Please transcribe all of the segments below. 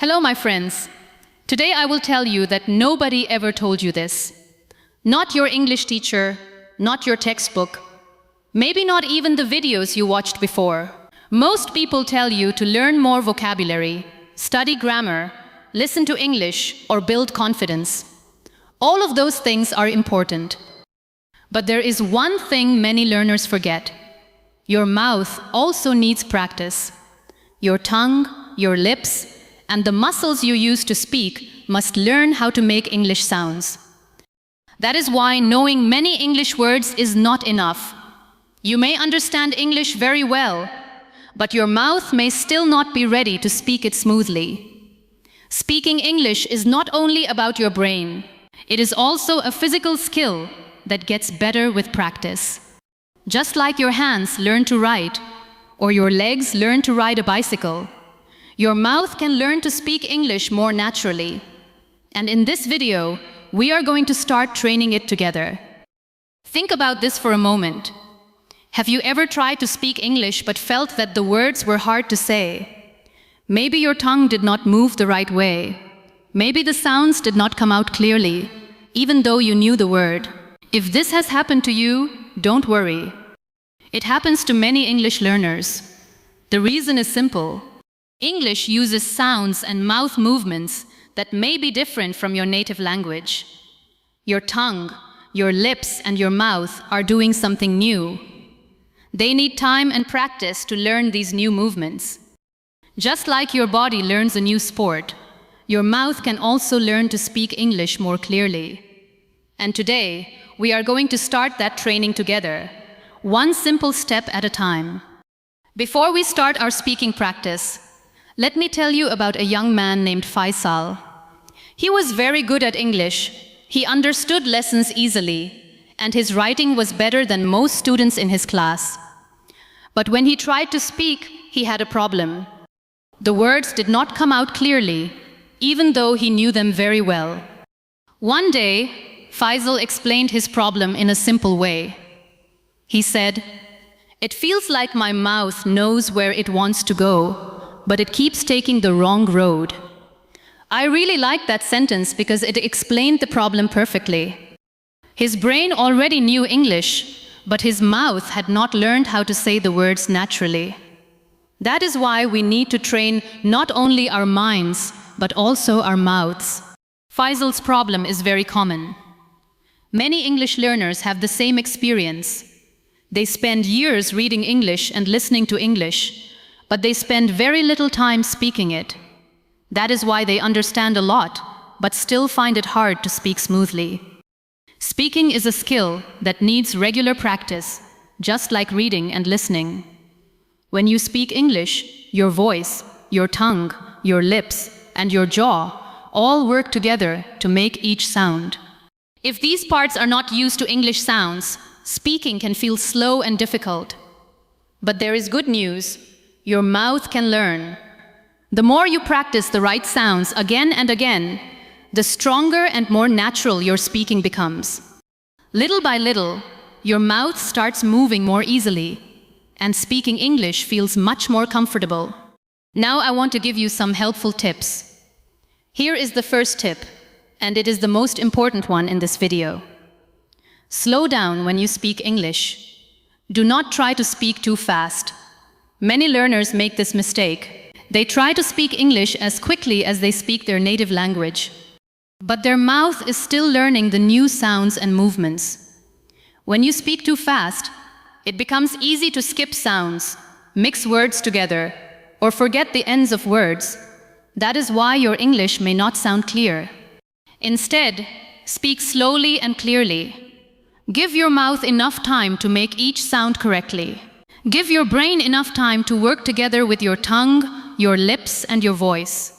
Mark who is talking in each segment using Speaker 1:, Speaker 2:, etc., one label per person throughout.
Speaker 1: Hello, my friends. Today I will tell you that nobody ever told you this. Not your English teacher, not your textbook, maybe not even the videos you watched before. Most people tell you to learn more vocabulary, study grammar, listen to English, or build confidence. All of those things are important. But there is one thing many learners forget. Your mouth also needs practice. Your tongue, your lips, and the muscles you use to speak must learn how to make English sounds. That is why knowing many English words is not enough. You may understand English very well, but your mouth may still not be ready to speak it smoothly. Speaking English is not only about your brain, it is also a physical skill that gets better with practice. Just like your hands learn to write, or your legs learn to ride a bicycle, your mouth can learn to speak English more naturally. And in this video, we are going to start training it together. Think about this for a moment. Have you ever tried to speak English but felt that the words were hard to say? Maybe your tongue did not move the right way. Maybe the sounds did not come out clearly, even though you knew the word. If this has happened to you, don't worry. It happens to many English learners. The reason is simple. English uses sounds and mouth movements that may be different from your native language. Your tongue, your lips, and your mouth are doing something new. They need time and practice to learn these new movements. Just like your body learns a new sport, your mouth can also learn to speak English more clearly. And today, we are going to start that training together, one simple step at a time. Before we start our speaking practice, let me tell you about a young man named Faisal. He was very good at English. He understood lessons easily, and his writing was better than most students in his class. But when he tried to speak, he had a problem. The words did not come out clearly, even though he knew them very well. One day, Faisal explained his problem in a simple way. He said, "It feels like my mouth knows where it wants to go, but it keeps taking the wrong road." I really liked that sentence because it explained the problem perfectly. His brain already knew English, but his mouth had not learned how to say the words naturally. That is why we need to train not only our minds, but also our mouths. Faisal's problem is very common. Many English learners have the same experience. They spend years reading English and listening to English, but they spend very little time speaking it. That is why they understand a lot, but still find it hard to speak smoothly. Speaking is a skill that needs regular practice, just like reading and listening. When you speak English, your voice, your tongue, your lips, and your jaw all work together to make each sound. If these parts are not used to English sounds, speaking can feel slow and difficult. But there is good news. Your mouth can learn. The more you practice the right sounds again and again, the stronger and more natural your speaking becomes. Little by little, your mouth starts moving more easily, and speaking English feels much more comfortable. Now I want to give you some helpful tips. Here is the first tip, and it is the most important one in this video. Slow down when you speak English. Do not try to speak too fast. Many learners make this mistake. They try to speak English as quickly as they speak their native language. But their mouth is still learning the new sounds and movements. When you speak too fast, it becomes easy to skip sounds, mix words together, or forget the ends of words. That is why your English may not sound clear. Instead, speak slowly and clearly. Give your mouth enough time to make each sound correctly. Give your brain enough time to work together with your tongue, your lips, and your voice.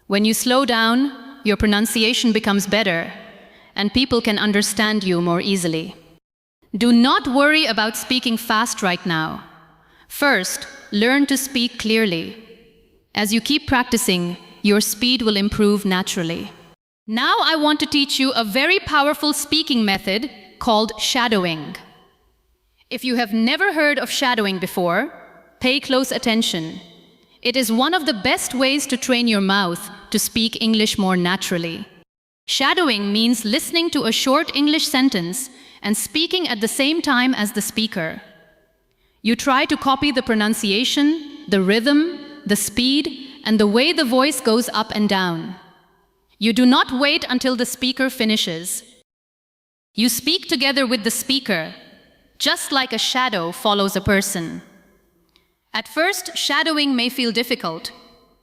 Speaker 1: When you slow down, your pronunciation becomes better, and people can understand you more easily. Do not worry about speaking fast right now. First, learn to speak clearly. As you keep practicing, your speed will improve naturally. Now I want to teach you a very powerful speaking method called shadowing. If you have never heard of shadowing before, pay close attention. It is one of the best ways to train your mouth to speak English more naturally. Shadowing means listening to a short English sentence and speaking at the same time as the speaker. You try to copy the pronunciation, the rhythm, the speed, and the way the voice goes up and down. You do not wait until the speaker finishes. You speak together with the speaker, just like a shadow follows a person. At first, shadowing may feel difficult.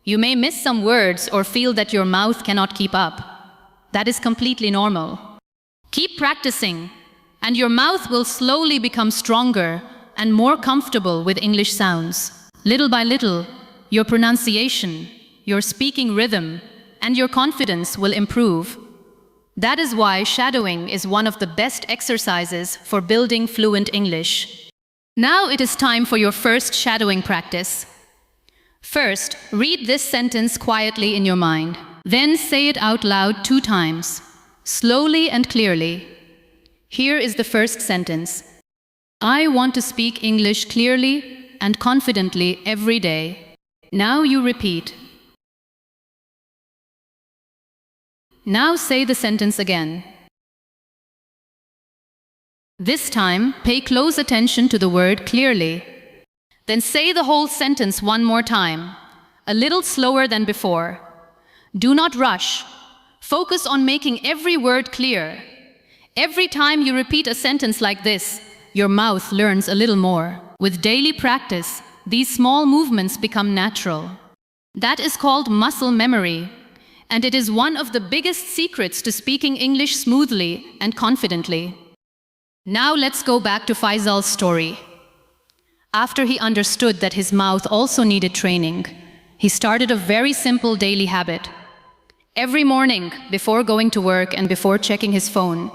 Speaker 1: You may miss some words or feel that your mouth cannot keep up. That is completely normal. Keep practicing, and your mouth will slowly become stronger and more comfortable with English sounds. Little by little, your pronunciation, your speaking rhythm, and your confidence will improve. That is why shadowing is one of the best exercises for building fluent English. Now it is time for your first shadowing practice. First, read this sentence quietly in your mind. Then say it out loud 2 times, slowly and clearly. Here is the first sentence. I want to speak English clearly and confidently every day. Now you repeat. Now say the sentence again. This time, pay close attention to the word clearly. Then say the whole sentence one more time, a little slower than before. Do not rush. Focus on making every word clear. Every time you repeat a sentence like this, your mouth learns a little more. With daily practice, these small movements become natural. That is called muscle memory, and it is one of the biggest secrets to speaking English smoothly and confidently. Now let's go back to Faisal's story. After he understood that his mouth also needed training, he started a very simple daily habit. Every morning, before going to work and before checking his phone,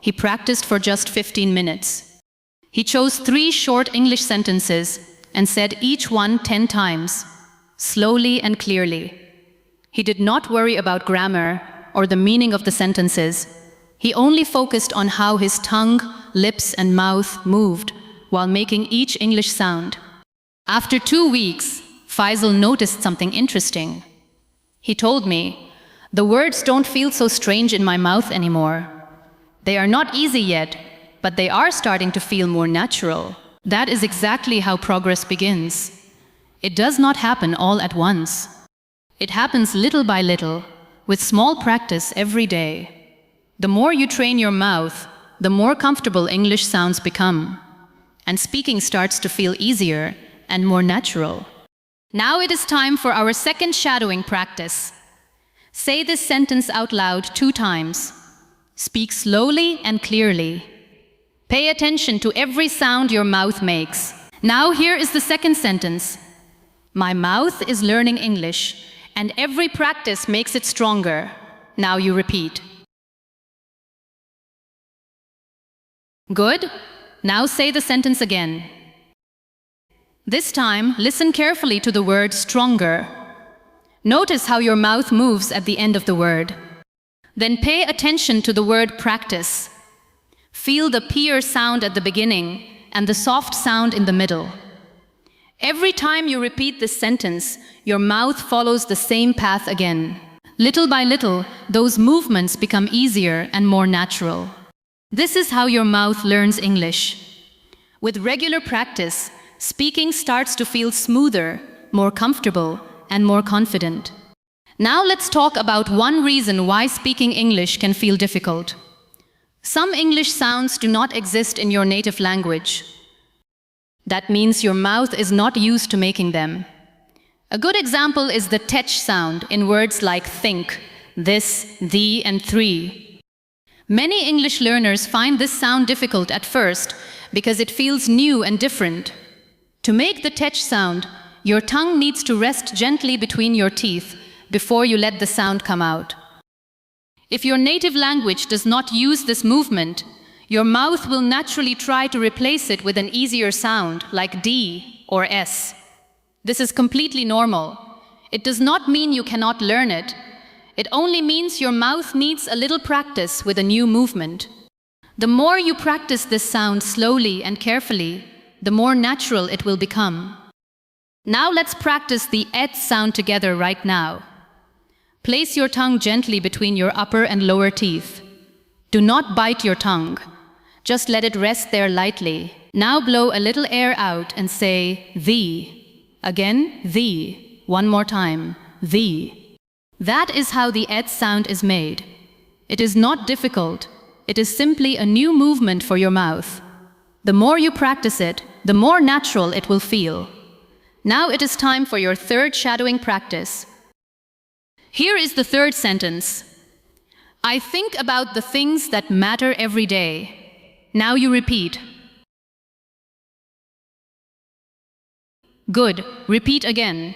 Speaker 1: he practiced for just 15 minutes. He chose 3 short English sentences and said each one 10 times, slowly and clearly. He did not worry about grammar or the meaning of the sentences. He only focused on how his tongue, lips, and mouth moved while making each English sound. After 2 weeks, Faisal noticed something interesting. He told me, "The words don't feel so strange in my mouth anymore. They are not easy yet, but they are starting to feel more natural." That is exactly how progress begins. It does not happen all at once. It happens little by little, with small practice every day. The more you train your mouth, the more comfortable English sounds become, and speaking starts to feel easier and more natural. Now it is time for our second shadowing practice. Say this sentence out loud 2 times. Speak slowly and clearly. Pay attention to every sound your mouth makes. Now here is the second sentence. My mouth is learning English, and every practice makes it stronger. Now you repeat. Good. Now say the sentence again. This time, listen carefully to the word stronger. Notice how your mouth moves at the end of the word. Then pay attention to the word practice. Feel the peer sound at the beginning and the soft sound in the middle. Every time you repeat this sentence, your mouth follows the same path again. Little by little, those movements become easier and more natural. This is how your mouth learns English. With regular practice, speaking starts to feel smoother, more comfortable, and more confident. Now let's talk about one reason why speaking English can feel difficult. Some English sounds do not exist in your native language. That means your mouth is not used to making them. A good example is the tech sound in words like think, this, the, and three. Many English learners find this sound difficult at first because it feels new and different. To make the tech sound, your tongue needs to rest gently between your teeth before you let the sound come out. If your native language does not use this movement, your mouth will naturally try to replace it with an easier sound like D or S. This is completely normal. It does not mean you cannot learn it. It only means your mouth needs a little practice with a new movement. The more you practice this sound slowly and carefully, the more natural it will become. Now let's practice the et sound together right now. Place your tongue gently between your upper and lower teeth. Do not bite your tongue. Just let it rest there lightly. Now blow a little air out and say the. Again, the. One more time, the. That is how the et sound is made. It is not difficult. It is simply a new movement for your mouth. The more you practice it, the more natural it will feel. Now it is time for your third shadowing practice. Here is the third sentence. I think about the things that matter every day. Now you repeat. Good. Repeat again.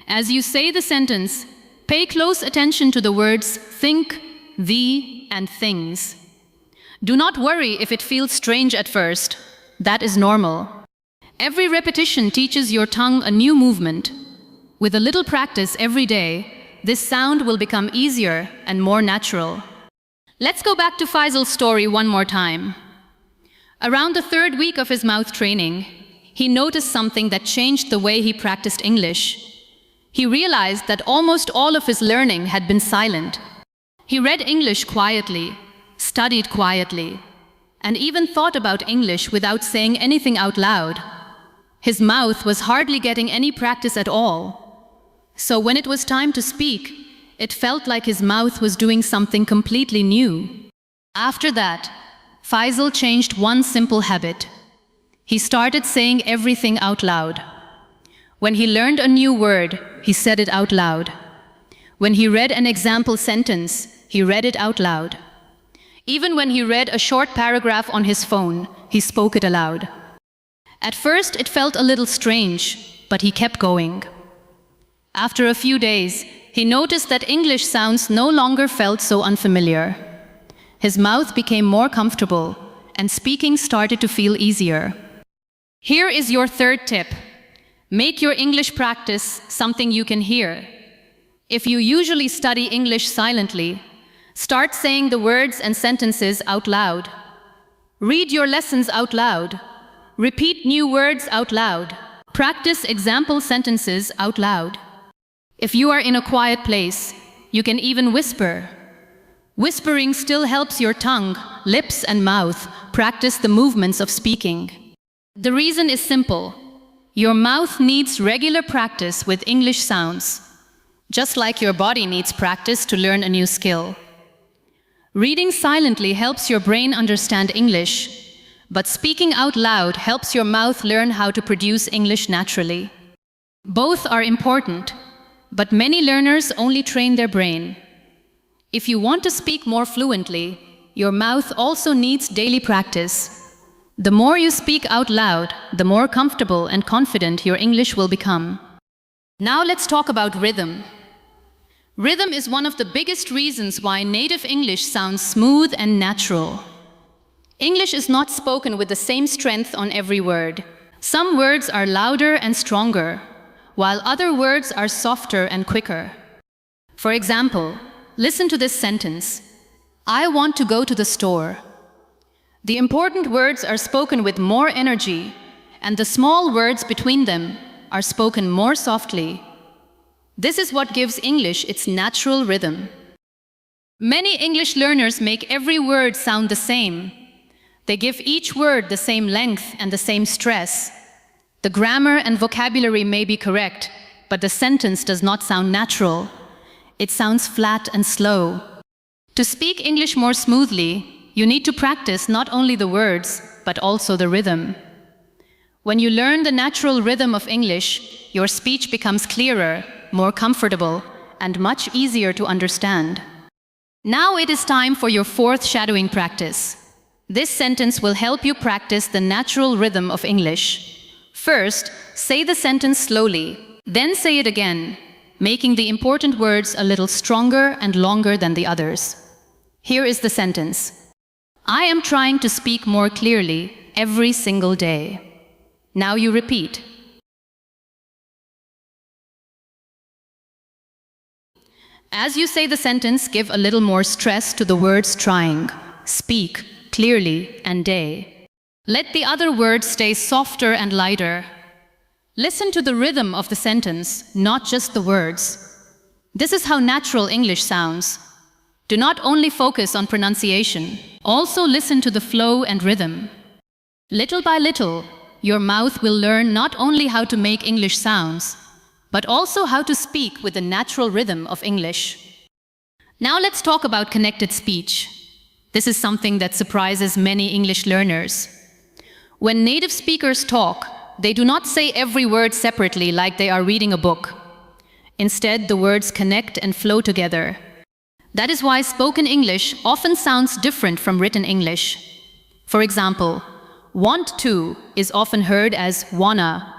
Speaker 1: As you say the sentence, pay close attention to the words think, the, and things. Do not worry if it feels strange at first. That is normal. Every repetition teaches your tongue a new movement. With a little practice every day, this sound will become easier and more natural. Let's go back to Faisal's story one more time. Around the third week of his mouth training, he noticed something that changed the way he practiced English. He realized that almost all of his learning had been silent. He read English quietly, studied quietly, and even thought about English without saying anything out loud. His mouth was hardly getting any practice at all. So when it was time to speak, it felt like his mouth was doing something completely new. After that, Faisal changed one simple habit. He started saying everything out loud. When he learned a new word, he said it out loud. When he read an example sentence, he read it out loud. Even when he read a short paragraph on his phone, he spoke it aloud. At first, it felt a little strange, but he kept going. After a few days, he noticed that English sounds no longer felt so unfamiliar. His mouth became more comfortable, and speaking started to feel easier. Here is your third tip. Make your English practice something you can hear. If you usually study English silently, start saying the words and sentences out loud. Read your lessons out loud. Repeat new words out loud. Practice example sentences out loud. If you are in a quiet place, you can even whisper. Whispering still helps your tongue, lips, and mouth practice the movements of speaking. The reason is simple. Your mouth needs regular practice with English sounds, just like your body needs practice to learn a new skill. Reading silently helps your brain understand English, but speaking out loud helps your mouth learn how to produce English naturally. Both are important, but many learners only train their brain. If you want to speak more fluently, your mouth also needs daily practice. The more you speak out loud, the more comfortable and confident your English will become. Now let's talk about rhythm. Rhythm is one of the biggest reasons why native English sounds smooth and natural. English is not spoken with the same strength on every word. Some words are louder and stronger, while other words are softer and quicker. For example, listen to this sentence. I want to go to the store. The important words are spoken with more energy, and the small words between them are spoken more softly. This is what gives English its natural rhythm. Many English learners make every word sound the same. They give each word the same length and the same stress. The grammar and vocabulary may be correct, but the sentence does not sound natural. It sounds flat and slow. To speak English more smoothly, you need to practice not only the words, but also the rhythm. When you learn the natural rhythm of English, your speech becomes clearer, more comfortable, and much easier to understand. Now it is time for your fourth shadowing practice. This sentence will help you practice the natural rhythm of English. First, say the sentence slowly, then say it again, making the important words a little stronger and longer than the others. Here is the sentence. I am trying to speak more clearly every single day. Now you repeat. As you say the sentence, give a little more stress to the words trying, speak, clearly, and day. Let the other words stay softer and lighter. Listen to the rhythm of the sentence, not just the words. This is how natural English sounds. Do not only focus on pronunciation, also listen to the flow and rhythm. Little by little, your mouth will learn not only how to make English sounds, but also how to speak with the natural rhythm of English. Now let's talk about connected speech. This is something that surprises many English learners. When native speakers talk, they do not say every word separately like they are reading a book. Instead, the words connect and flow together. That is why spoken English often sounds different from written English. For example, want to is often heard as wanna,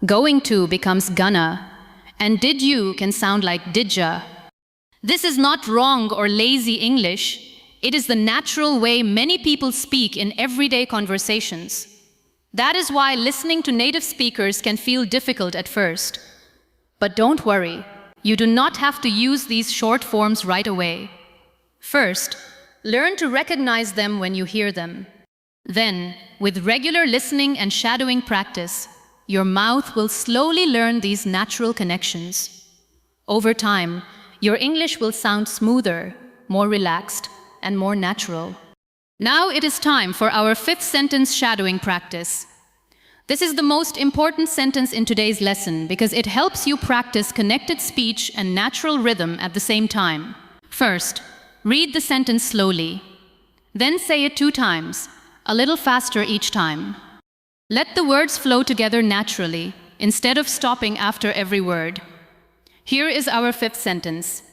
Speaker 1: going to becomes gonna, and did you can sound like didja. This is not wrong or lazy English. It is the natural way many people speak in everyday conversations. That is why listening to native speakers can feel difficult at first. But don't worry, you do not have to use these short forms right away. First, learn to recognize them when you hear them. Then, with regular listening and shadowing practice, your mouth will slowly learn these natural connections. Over time, your English will sound smoother, more relaxed, and more natural. Now it is time for our fifth sentence shadowing practice. This is the most important sentence in today's lesson because it helps you practice connected speech and natural rhythm at the same time. First, read the sentence slowly. Then say it 2 times, a little faster each time. Let the words flow together naturally, instead of stopping after every word. Here is our fifth sentence.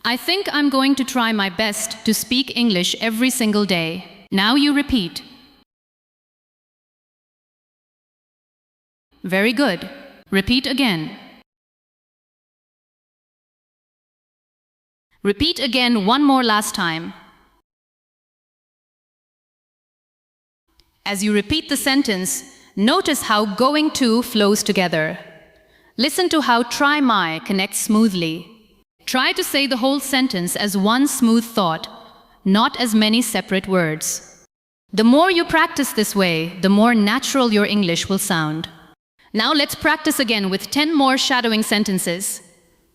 Speaker 1: I think I'm going to try my best to speak English every single day. Now you repeat. Very good. Repeat again. Repeat again one more last time. As you repeat the sentence, notice how going to flows together. Listen to how try my connects smoothly. Try to say the whole sentence as one smooth thought, not as many separate words. The more you practice this way, the more natural your English will sound. Now let's practice again with 10 more shadowing sentences.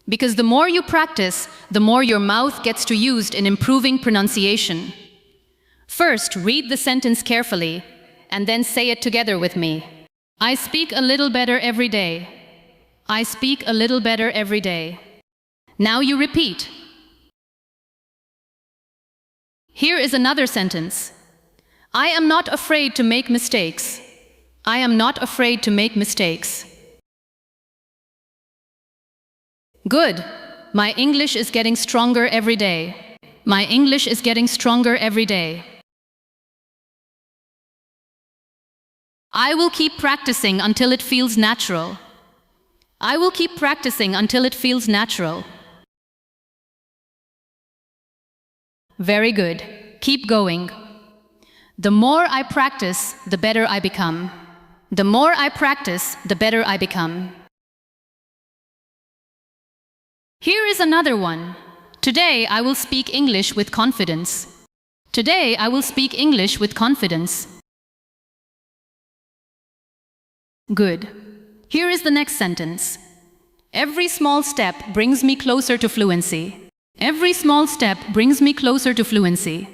Speaker 1: Because the more you practice, the more your mouth gets to used in improving pronunciation. First, read the sentence carefully, and then say it together with me. I speak a little better every day. I speak a little better every day. Now you repeat. Here is another sentence. I am not afraid to make mistakes. I am not afraid to make mistakes. Good. My English is getting stronger every day. My English is getting stronger every day. I will keep practicing until it feels natural. I will keep practicing until it feels natural. Very good. Keep going. The more I practice, the better I become. The more I practice, the better I become. Here is another one. Today I will speak English with confidence. Today I will speak English with confidence. Good. Here is the next sentence. Every small step brings me closer to fluency. Every small step brings me closer to fluency.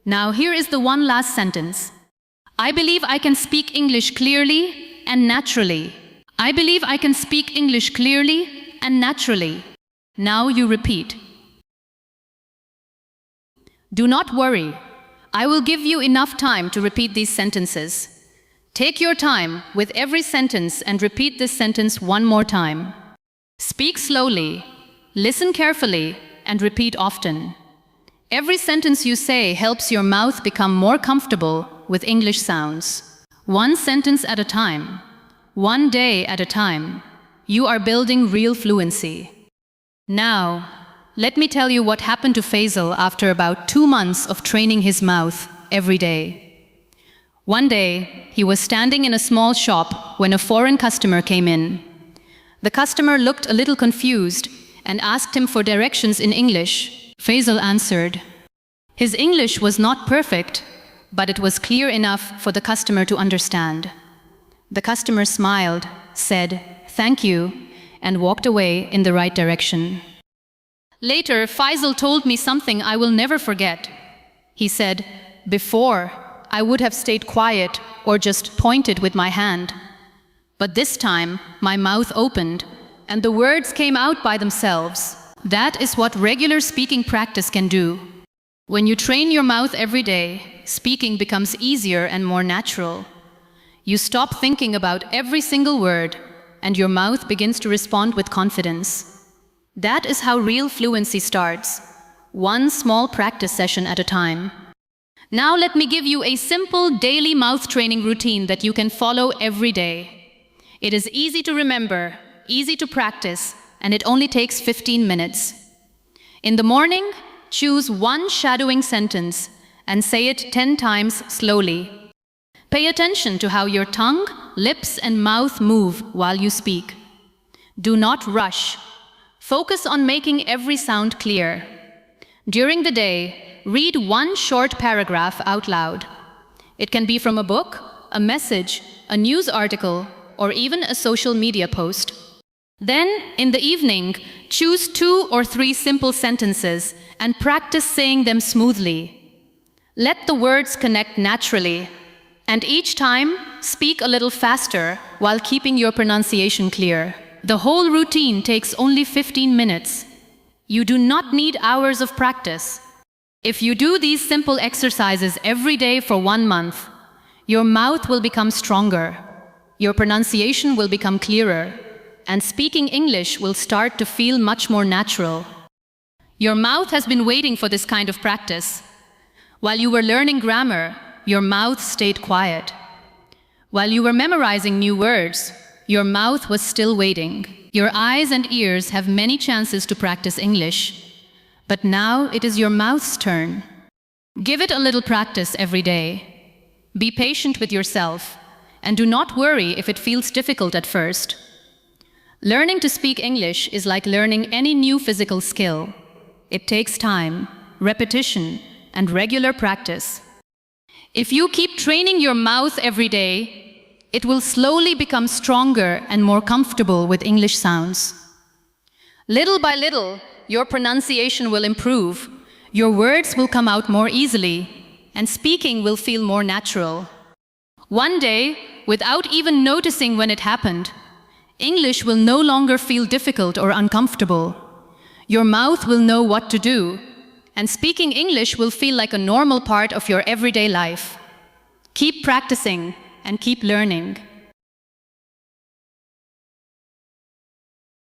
Speaker 1: Now here is the one last sentence. I believe I can speak English clearly and naturally. I believe I can speak English clearly and naturally. Now you repeat. Do not worry. I will give you enough time to repeat these sentences. Take your time with every sentence and repeat this sentence one more time. Speak slowly, listen carefully, and repeat often. Every sentence you say helps your mouth become more comfortable with English sounds. One sentence at a time, one day at a time, you are building real fluency. Now, let me tell you what happened to Faisal after about 2 months of training his mouth every day. One day, he was standing in a small shop when a foreign customer came in. The customer looked a little confused and asked him for directions in English. Faisal answered. His English was not perfect, but it was clear enough for the customer to understand. The customer smiled, said, "Thank you," and walked away in the right direction. Later, Faisal told me something I will never forget. He said, "Before, I would have stayed quiet or just pointed with my hand. But this time, my mouth opened, and the words came out by themselves." That is what regular speaking practice can do. When you train your mouth every day, speaking becomes easier and more natural. You stop thinking about every single word, and your mouth begins to respond with confidence. That is how real fluency starts, one small practice session at a time. Now let me give you a simple daily mouth training routine that you can follow every day. It is easy to remember, easy to practice, and it only takes 15 minutes. In the morning, choose one shadowing sentence and say it 10 times slowly. Pay attention to how your tongue, lips, and mouth move while you speak. Do not rush. Focus on making every sound clear. During the day, read one short paragraph out loud. It can be from a book, a message, a news article, or even a social media post. Then, in the evening, choose 2 or 3 simple sentences and practice saying them smoothly. Let the words connect naturally, and each time, speak a little faster while keeping your pronunciation clear. The whole routine takes only 15 minutes. You do not need hours of practice. If you do these simple exercises every day for 1 month, your mouth will become stronger, your pronunciation will become clearer, and speaking English will start to feel much more natural. Your mouth has been waiting for this kind of practice. While you were learning grammar, your mouth stayed quiet. While you were memorizing new words, your mouth was still waiting. Your eyes and ears have many chances to practice English, but now it is your mouth's turn. Give it a little practice every day. Be patient with yourself, and do not worry if it feels difficult at first. Learning to speak English is like learning any new physical skill. It takes time, repetition, and regular practice. If you keep training your mouth every day, it will slowly become stronger and more comfortable with English sounds. Little by little, your pronunciation will improve, your words will come out more easily, and speaking will feel more natural. One day, without even noticing when it happened, English will no longer feel difficult or uncomfortable. Your mouth will know what to do, and speaking English will feel like a normal part of your everyday life. Keep practicing and keep learning.